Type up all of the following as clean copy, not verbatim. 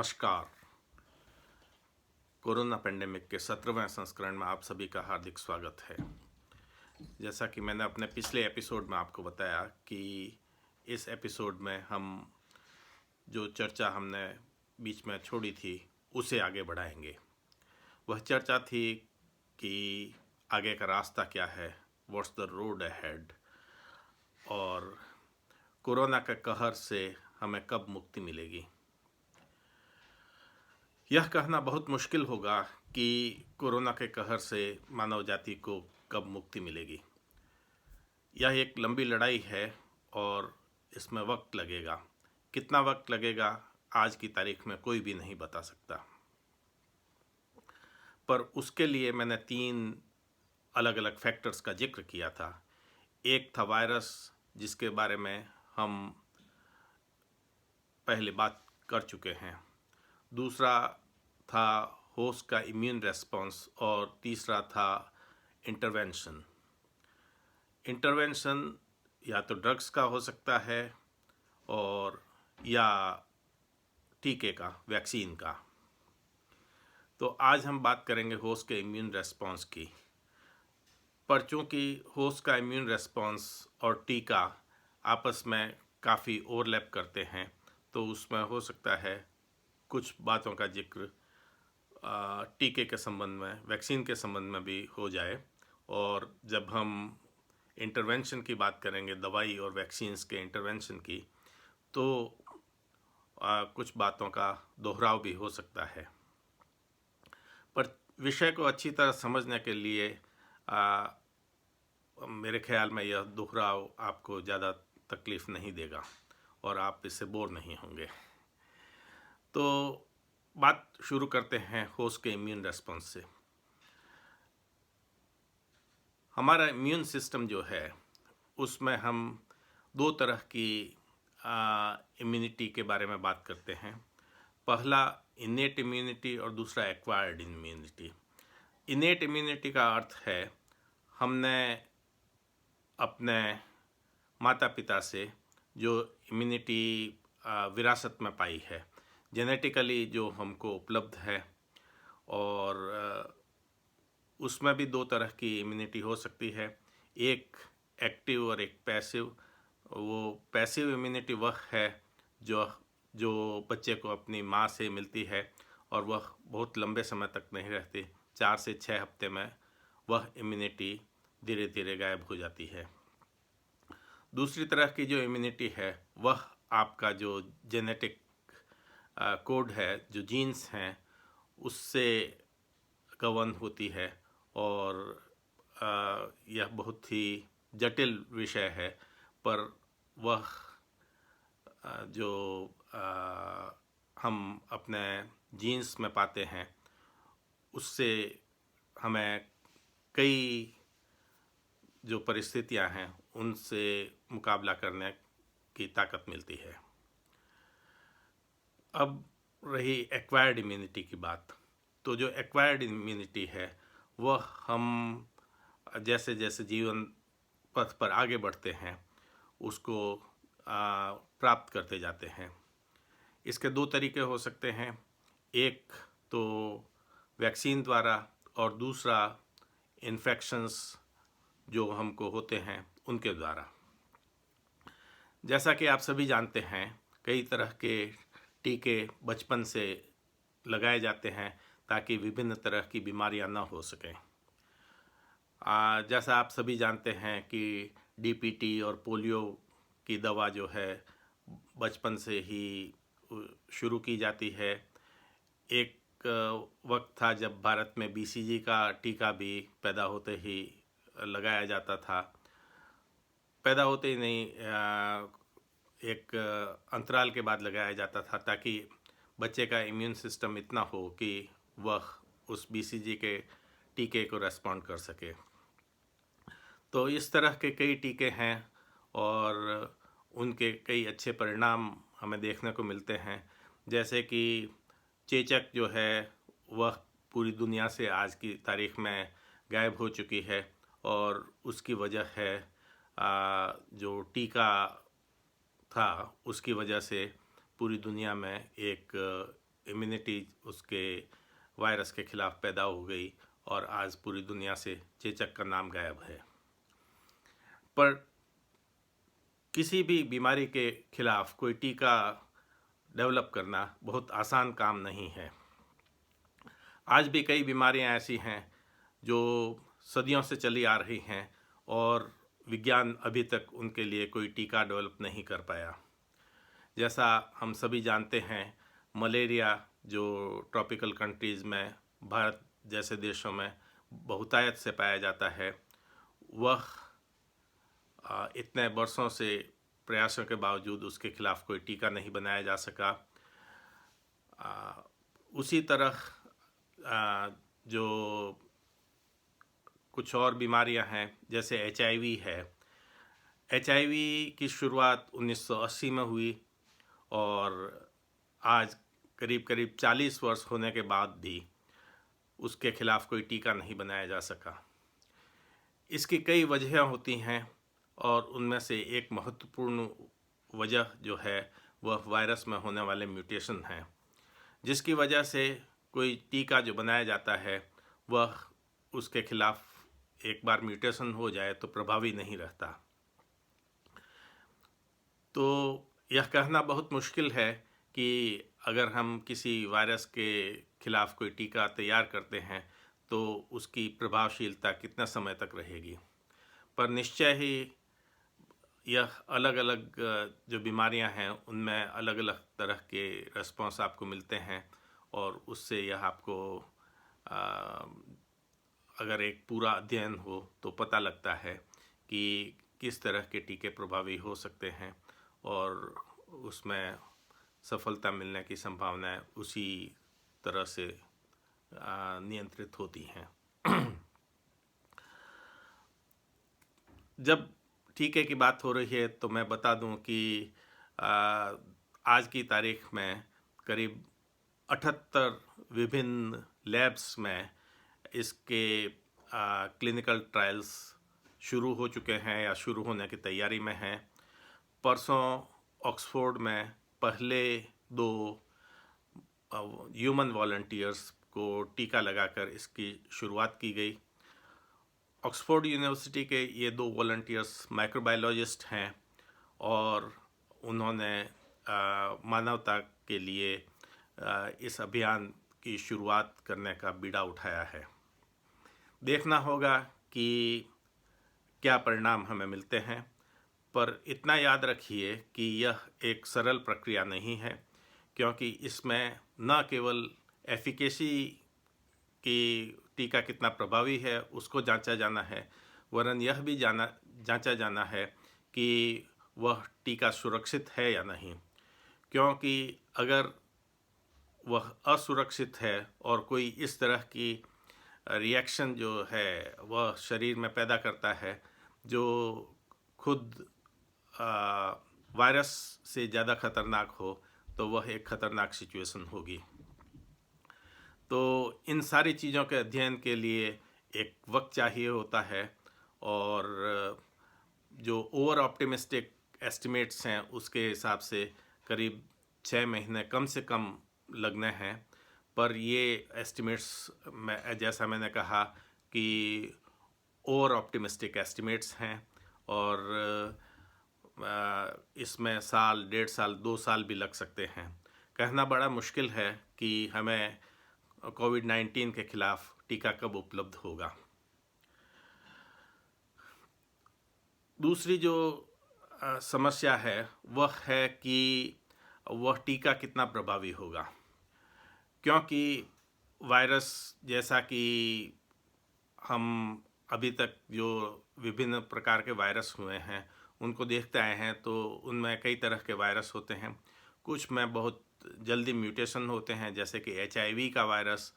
नमस्कार। Corona pandemic के 17वें संस्करण में आप सभी का हार्दिक स्वागत है। जैसा कि मैंने अपने पिछले एपिसोड में आपको बताया कि इस एपिसोड में हम जो चर्चा हमने बीच में छोड़ी थी उसे आगे बढ़ाएंगे। वह चर्चा थी कि आगे का रास्ता क्या है, व्हाट्स द रोड अहेड, और कोरोना के कहर से हमें कब मुक्ति मिलेगी। यह कहना बहुत मुश्किल होगा कि कोरोना के कहर से मानव जाति को कब मुक्ति मिलेगी। यह एक लंबी लड़ाई है और इसमें वक्त लगेगा। कितना वक्त लगेगा आज की तारीख में कोई भी नहीं बता सकता, पर उसके लिए मैंने 3 अलग अलग फैक्टर्स का जिक्र किया था। एक था वायरस, जिसके बारे में हम पहले बात कर चुके हैं। दूसरा था होस्ट का इम्यून रेस्पॉन्स और तीसरा था इंटरवेंशन। इंटरवेंशन या तो ड्रग्स का हो सकता है और या टीके का, वैक्सीन का। तो आज हम बात करेंगे होस्ट के इम्यून रेस्पॉन्स की। पर चूँकि होस्ट का इम्यून रेस्पॉन्स और टीका आपस में काफ़ी ओवरलैप करते हैं, तो उसमें हो सकता है कुछ बातों का जिक्र टीके के संबंध में, वैक्सीन के संबंध में भी हो जाए। और जब हम इंटरवेंशन की बात करेंगे, दवाई और वैक्सीन्स के इंटरवेंशन की, तो कुछ बातों का दोहराव भी हो सकता है। पर विषय को अच्छी तरह समझने के लिए मेरे ख्याल में यह दोहराव आपको ज़्यादा तकलीफ़ नहीं देगा और आप इससे बोर नहीं होंगे। तो बात शुरू करते हैं होस्ट के इम्यून रेस्पॉन्स से। हमारा इम्यून सिस्टम जो है, उसमें हम 2 तरह की इम्यूनिटी के बारे में बात करते हैं। पहला इनेट इम्यूनिटी और दूसरा एक्वायर्ड इम्यूनिटी। इनेट इम्यूनिटी का अर्थ है हमने अपने माता पिता से जो इम्यूनिटी विरासत में पाई है, जेनेटिकली जो हमको उपलब्ध है। और उसमें भी 2 तरह की इम्यूनिटी हो सकती है, एक एक्टिव और एक पैसिव। वो पैसिव इम्यूनिटी वह है जो जो बच्चे को अपनी माँ से मिलती है और वह बहुत लंबे समय तक नहीं रहती। 4 से 6 हफ्ते में वह इम्यूनिटी धीरे धीरे गायब हो जाती है। दूसरी तरह की जो इम्यूनिटी है, वह आपका जो जेनेटिक कोड है, जो जीन्स हैं, उससे गवर्न होती है। और यह बहुत ही जटिल विषय है, पर वह जो हम अपने जीन्स में पाते हैं, उससे हमें कई जो परिस्थितियां हैं उनसे मुकाबला करने की ताकत मिलती है। अब रही एक्वायर्ड इम्यूनिटी की बात। तो जो एक्वायर्ड इम्यूनिटी है, वह हम जैसे जैसे जीवन पथ पर आगे बढ़ते हैं उसको प्राप्त करते जाते हैं। इसके 2 तरीके हो सकते हैं, एक तो वैक्सीन द्वारा और दूसरा इन्फेक्शंस जो हमको होते हैं उनके द्वारा। जैसा कि आप सभी जानते हैं, कई तरह के टीके बचपन से लगाए जाते हैं ताकि विभिन्न तरह की बीमारियां न हो सकें। जैसा आप सभी जानते हैं कि डीपीटी और पोलियो की दवा जो है बचपन से ही शुरू की जाती है। एक वक्त था जब भारत में बीसीजी का टीका भी पैदा होते ही लगाया जाता था। पैदा होते ही नहीं, एक अंतराल के बाद लगाया जाता था ताकि बच्चे का इम्यून सिस्टम इतना हो कि वह उस बीसीजी के टीके को रेस्पॉन्ड कर सके। तो इस तरह के कई टीके हैं और उनके कई अच्छे परिणाम हमें देखने को मिलते हैं। जैसे कि चेचक जो है वह पूरी दुनिया से आज की तारीख में गायब हो चुकी है और उसकी वजह है जो टीका था, उसकी वजह से पूरी दुनिया में एक इम्यूनिटी उसके वायरस के खिलाफ पैदा हो गई और आज पूरी दुनिया से चेचक का नाम गायब है। पर किसी भी बीमारी के खिलाफ कोई टीका डेवलप करना बहुत आसान काम नहीं है। आज भी कई बीमारियां ऐसी हैं जो सदियों से चली आ रही हैं और विज्ञान अभी तक उनके लिए कोई टीका डेवलप नहीं कर पाया। जैसा हम सभी जानते हैं, मलेरिया जो ट्रॉपिकल कंट्रीज़ में, भारत जैसे देशों में बहुतायत से पाया जाता है, वह इतने वर्षों से प्रयासों के बावजूद उसके खिलाफ कोई टीका नहीं बनाया जा सका। उसी तरह जो कुछ और बीमारियां हैं, जैसे HIV है। HIV की शुरुआत 1980 में हुई और आज करीब करीब 40 वर्ष होने के बाद भी उसके खिलाफ कोई टीका नहीं बनाया जा सका। इसकी कई वजह होती हैं और उनमें से एक महत्वपूर्ण वजह जो है वह वायरस में होने वाले म्यूटेशन हैं, जिसकी वजह से कोई टीका जो बनाया जाता है वह उसके खिलाफ एक बार म्यूटेशन हो जाए तो प्रभावी नहीं रहता। तो यह कहना बहुत मुश्किल है कि अगर हम किसी वायरस के खिलाफ कोई टीका तैयार करते हैं तो उसकी प्रभावशीलता कितना समय तक रहेगी। पर निश्चय ही यह अलग अलग जो बीमारियां हैं उनमें अलग अलग तरह के रेस्पॉन्स आपको मिलते हैं और उससे यह आपको अगर एक पूरा अध्ययन हो तो पता लगता है कि किस तरह के टीके प्रभावी हो सकते हैं और उसमें सफलता मिलने की संभावनाएं उसी तरह से नियंत्रित होती हैं। जब टीके की बात हो रही है तो मैं बता दूं कि आज की तारीख में करीब 78 विभिन्न लैब्स में इसके क्लिनिकल ट्रायल्स शुरू हो चुके हैं या शुरू होने की तैयारी में हैं। परसों ऑक्सफोर्ड में पहले 2 ह्यूमन वॉलंटियर्स को टीका लगाकर इसकी शुरुआत की गई। ऑक्सफोर्ड यूनिवर्सिटी के ये 2 वॉलंटियर्स माइक्रोबायोलॉजिस्ट हैं और उन्होंने मानवता के लिए इस अभियान की शुरुआत करने का बीड़ा उठाया है। देखना होगा कि क्या परिणाम हमें मिलते हैं, पर इतना याद रखिए कि यह एक सरल प्रक्रिया नहीं है, क्योंकि इसमें न केवल एफिकेसी की टीका कितना प्रभावी है उसको जांचा जाना है, वरन यह भी जांचा जाना है कि वह टीका सुरक्षित है या नहीं। क्योंकि अगर वह असुरक्षित है और कोई इस तरह की रिएक्शन जो है वह शरीर में पैदा करता है जो खुद वायरस से ज़्यादा खतरनाक हो, तो वह एक खतरनाक सिचुएशन होगी। तो इन सारी चीज़ों के अध्ययन के लिए एक वक्त चाहिए होता है और जो ओवर ऑप्टिमिस्टिक एस्टिमेट्स हैं उसके हिसाब से करीब 6 महीने कम से कम लगने हैं। पर ये एस्टिमेट्स में, जैसा मैंने कहा, कि ओवर ऑप्टिमिस्टिक एस्टिमेट्स हैं और इसमें साल, 1.5 साल, 2 साल भी लग सकते हैं। कहना बड़ा मुश्किल है कि हमें कोविड-19 के खिलाफ टीका कब उपलब्ध होगा। दूसरी जो समस्या है वह है कि वह टीका कितना प्रभावी होगा, क्योंकि वायरस, जैसा कि हम अभी तक जो विभिन्न प्रकार के वायरस हुए हैं उनको देखते आए हैं, तो उनमें कई तरह के वायरस होते हैं। कुछ में बहुत जल्दी म्यूटेशन होते हैं, जैसे कि HIV का वायरस,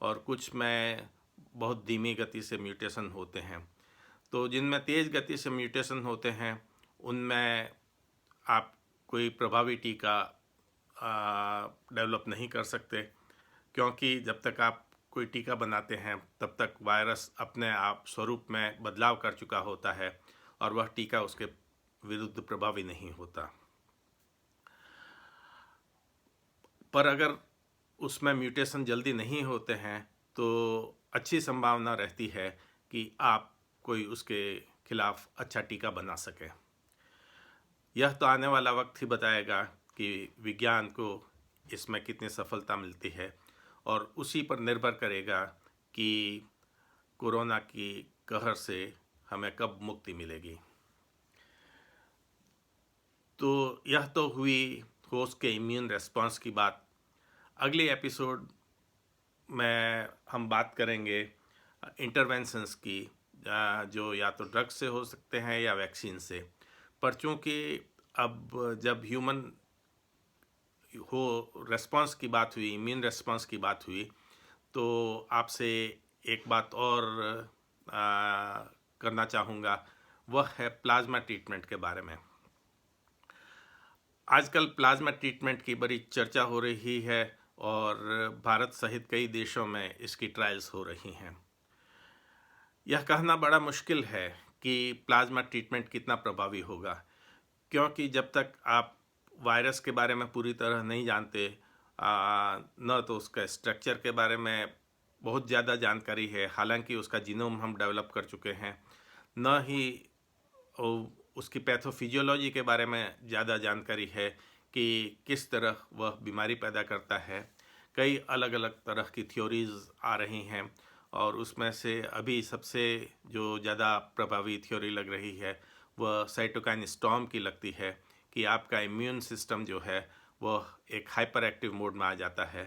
और कुछ में बहुत धीमी गति से म्यूटेशन होते हैं। तो जिनमें तेज़ गति से म्यूटेशन होते हैं उनमें आप कोई प्रभावी टीका डेवलप नहीं कर सकते, क्योंकि जब तक आप कोई टीका बनाते हैं तब तक वायरस अपने आप स्वरूप में बदलाव कर चुका होता है और वह टीका उसके विरुद्ध प्रभावी नहीं होता। पर अगर उसमें म्यूटेशन जल्दी नहीं होते हैं तो अच्छी संभावना रहती है कि आप कोई उसके खिलाफ अच्छा टीका बना सके। यह तो आने वाला वक्त ही बताएगा कि विज्ञान को इसमें कितनी सफलता मिलती है, और उसी पर निर्भर करेगा कि कोरोना की कहर से हमें कब मुक्ति मिलेगी। तो यह तो हुई होस्ट के इम्यून रेस्पॉन्स की बात। अगले एपिसोड में हम बात करेंगे इंटरवेंशंस की, जो या तो ड्रग्स से हो सकते हैं या वैक्सीन से। पर चूँकि अब जब ह्यूमन हो रेस्पॉन्स की बात हुई, इम्यून रेस्पॉन्स की बात हुई, तो आपसे एक बात और करना चाहूँगा, वह है प्लाज्मा ट्रीटमेंट के बारे में। आजकल प्लाज्मा ट्रीटमेंट की बड़ी चर्चा हो रही है और भारत सहित कई देशों में इसकी ट्रायल्स हो रही हैं। यह कहना बड़ा मुश्किल है कि प्लाज्मा ट्रीटमेंट कितना प्रभावी होगा, क्योंकि जब तक आप वायरस के बारे में पूरी तरह नहीं जानते, न तो उसका स्ट्रक्चर के बारे में बहुत ज़्यादा जानकारी है, हालांकि उसका जीनोम हम डेवलप कर चुके हैं, न ही उसकी पैथोफिजियोलॉजी के बारे में ज़्यादा जानकारी है कि किस तरह वह बीमारी पैदा करता है। कई अलग अलग तरह की थ्योरीज आ रही हैं, और उसमें से अभी सबसे जो ज़्यादा प्रभावी थ्योरी लग रही है वह साइटोकाइन स्टॉर्म की लगती है कि आपका इम्यून सिस्टम जो है वह एक हाइपर एक्टिव मोड में आ जाता है।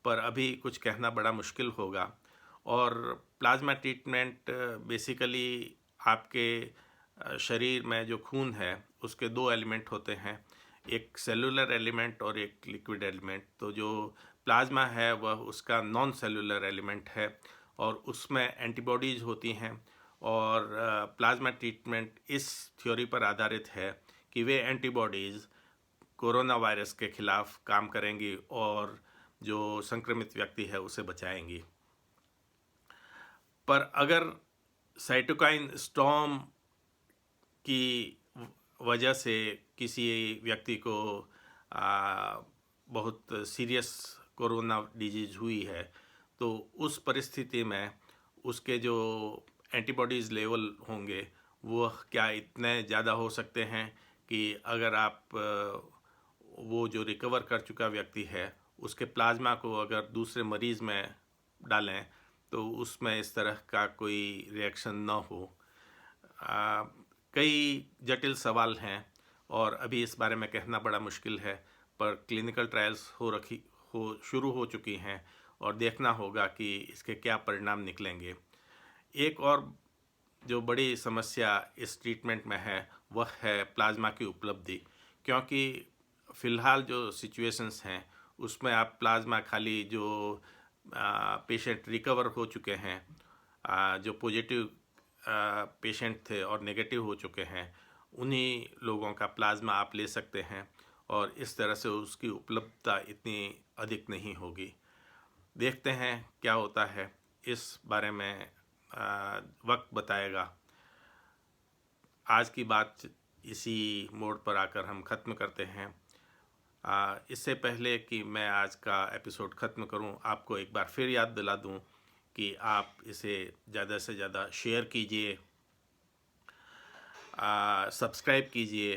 पर अभी कुछ कहना बड़ा मुश्किल होगा। और प्लाज्मा ट्रीटमेंट बेसिकली आपके शरीर में जो खून है उसके दो एलिमेंट होते हैं, एक सेलुलर एलिमेंट और एक लिक्विड एलिमेंट। तो जो प्लाज्मा है वह उसका नॉन सेलुलर एलिमेंट है, और उसमें एंटीबॉडीज़ होती हैं। और प्लाज्मा ट्रीटमेंट इस थ्योरी पर आधारित है कि वे एंटीबॉडीज़ कोरोना वायरस के खिलाफ काम करेंगी और जो संक्रमित व्यक्ति है उसे बचाएंगी। पर अगर साइटोकाइन स्टॉर्म की वजह से किसी व्यक्ति को बहुत सीरियस कोरोना डिजीज हुई है, तो उस परिस्थिति में उसके जो एंटीबॉडीज़ लेवल होंगे वह क्या इतने ज़्यादा हो सकते हैं कि अगर आप वो जो रिकवर कर चुका व्यक्ति है उसके प्लाज्मा को अगर दूसरे मरीज़ में डालें तो उसमें इस तरह का कोई रिएक्शन न हो। कई जटिल सवाल हैं और अभी इस बारे में कहना बड़ा मुश्किल है, पर क्लिनिकल ट्रायल्स शुरू हो चुकी हैं और देखना होगा कि इसके क्या परिणाम निकलेंगे। एक और जो बड़ी समस्या इस ट्रीटमेंट में है वह है प्लाज्मा की उपलब्धि, क्योंकि फ़िलहाल जो सिचुएशंस हैं उसमें आप प्लाज्मा खाली जो पेशेंट रिकवर हो चुके हैं, जो पॉजिटिव पेशेंट थे और नेगेटिव हो चुके हैं, उन्हीं लोगों का प्लाज्मा आप ले सकते हैं, और इस तरह से उसकी उपलब्धता इतनी अधिक नहीं होगी। देखते हैं क्या होता है, इस बारे में वक्त बताएगा। आज की बात इसी मोड पर आकर हम ख़त्म करते हैं। इससे पहले कि मैं आज का एपिसोड ख़त्म करूं, आपको एक बार फिर याद दिला दूं कि आप इसे ज़्यादा से ज़्यादा शेयर कीजिए, सब्सक्राइब कीजिए,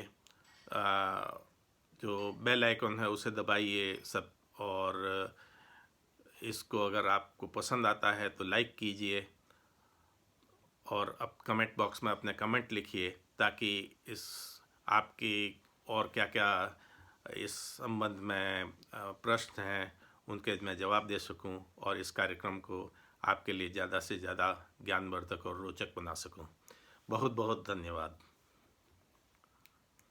जो बेल आइकन है उसे दबाइए सब, और इसको अगर आपको पसंद आता है तो लाइक कीजिए, और अब कमेंट बॉक्स में अपने कमेंट लिखिए ताकि इस आपकी और क्या क्या इस संबंध में प्रश्न हैं उनके मैं जवाब दे सकूं और इस कार्यक्रम को आपके लिए ज़्यादा से ज़्यादा ज्ञानवर्धक और रोचक बना सकूं। बहुत बहुत धन्यवाद।